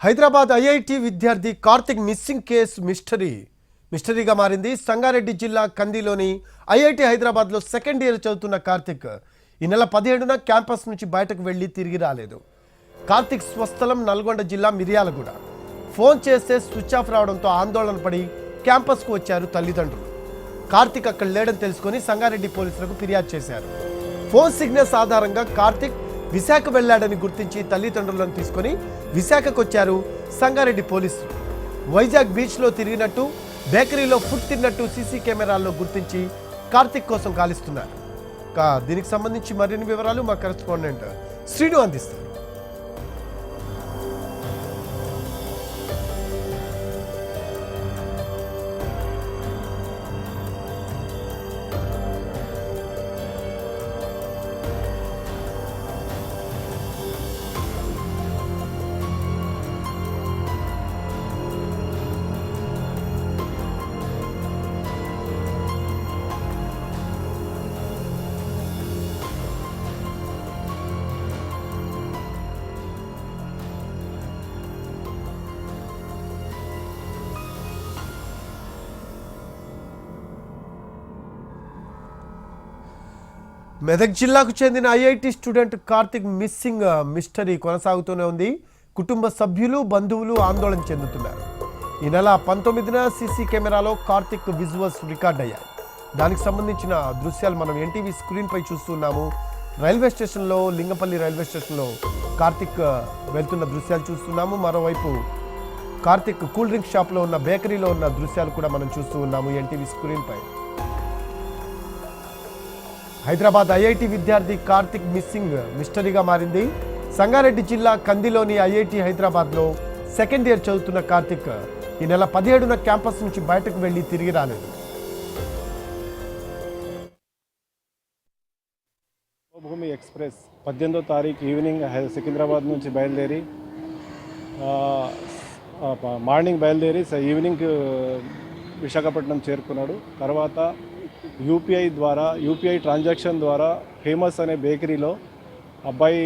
Hyderabad IIT విద్యార్థి Karthik missing case మిస్టరీగా మారింది. సంగారెడ్డి జిల్లా కందిలోని ఐఐటి హైదరాబాద్లో సెకండ్ ఇయర్ చదువుతున్న కార్తిక్ ఈ నెల 17న క్యాంపస్ నుంచి బయటకు వెళ్లి తిరిగి రాలేదు. కార్తిక్ స్వస్థలం నల్గొండ జిల్లా మిర్యాలగూడ. ఫోన్ చేస్తే స్విచ్ ఆఫ్ రావడంతో ఆందోళన పడి క్యాంపస్కు వచ్చారు తల్లిదండ్రులు. కార్తిక్ అక్కడ లేడని తెలుసుకొని సంగారెడ్డి పోలీసులకు ఫిర్యాదు చేశారు. ఫోన్ సిగ్నల్స్ ఆధారంగా కార్తిక్ విశాఖ వెళ్లాడని గుర్తించి తల్లిదండ్రులను తీసుకొని విశాఖకు వచ్చారు సంగారెడ్డి పోలీసులు. వైజాగ్ బీచ్లో తిరిగినట్టు, బేకరీలో ఫుడ్ తిన్నట్టు సీసీ కెమెరాల్లో గుర్తించి కార్తిక్ కోసం గాలిస్తున్నారు. దీనికి సంబంధించి మరిన్ని వివరాలు మా కరెస్పాండెంట్ శ్రీను అందిస్తారు. మెదక్ జిల్లాకు చెందిన IIT student Karthik missing mystery కొనసాగుతూనే ఉంది. కుటుంబ సభ్యులు, బంధువులు ఆందోళన చెందుతున్నారు. ఈ నెల 19న సీసీ కెమెరాలో కార్తిక్ విజువల్స్ రికార్డ్ అయ్యాయి. దానికి సంబంధించిన దృశ్యాలు మనం ఎన్టీవీ స్క్రీన్పై చూస్తున్నాము. రైల్వే స్టేషన్లో, లింగపల్లి రైల్వే స్టేషన్లో కార్తిక్ వెళ్తున్న దృశ్యాలు చూస్తున్నాము. మరోవైపు కార్తిక్ కూల్ డ్రింక్ షాప్లో ఉన్న బేకరీలో ఉన్న దృశ్యాలు కూడా మనం చూస్తూ ఉన్నాము ఎన్టీవీ స్క్రీన్పై. హైదరాబాద్ ఐఐటి విద్యార్థి కార్తిక్ మిస్సింగ్ మిస్టరీగా మారింది. సంగారెడ్డి జిల్లా కందిలోని ఐఐటి హైదరాబాద్లో సెకండ్ ఇయర్ చదువుతున్న కార్తిక్ ఈ నెల 17న క్యాంపస్ నుంచి బయటకు వెళ్లి తిరిగి రాలేదు. భూమి ఎక్స్ప్రెస్ 18వ తారీఖు ఈవినింగ్ సికింద్రాబాద్ నుంచి బయలుదేరి మార్నింగ్ బయలుదేరి ఈవినింగ్ విశాఖపట్నం చేరుకున్నాడు. తర్వాత యూపీఐ ట్రాన్సాక్షన్ ద్వారా ఫేమస్ అనే బేకరీలో అబ్బాయి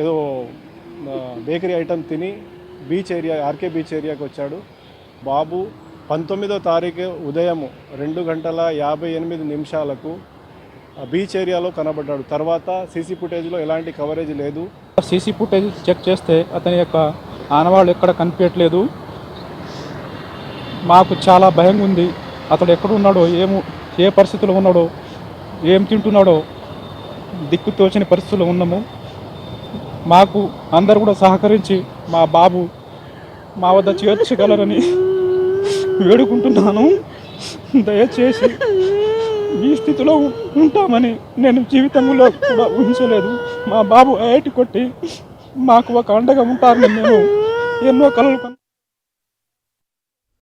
ఏదో బేకరీ ఐటమ్ తిని బీచ్ ఏరియా, ఆర్కే బీచ్ ఏరియాకి వచ్చాడు. బాబు 19వ తారీఖు ఉదయం 2:58 బీచ్ ఏరియాలో కనబడ్డాడు. తర్వాత సీసీ ఫుటేజ్లో ఎలాంటి కవరేజ్ లేదు. సీసీ ఫుటేజ్ చెక్ చేస్తే అతని యొక్క ఆనవాళ్ళు ఎక్కడ కనిపించట్లేదు. మాకు చాలా భయంగా ఉంది. అతడు ఎక్కడ ఉన్నాడో, ఏ పరిస్థితుల్లో ఉన్నాడో, ఏం తింటున్నాడో దిక్కు తోచని పరిస్థితుల్లో ఉన్నాము. మాకు అందరు కూడా సహకరించి మా బాబు మా వద్ద చేర్చగలరని వేడుకుంటున్నాను. దయచేసి ఈ స్థితిలో ఉంటామని నేను జీవితంలో కూడా ఊహించలేదు. మా బాబు ఐఐటి కొట్టి మాకు ఒక అండగా ఉంటారని నేను ఎన్నో కలలు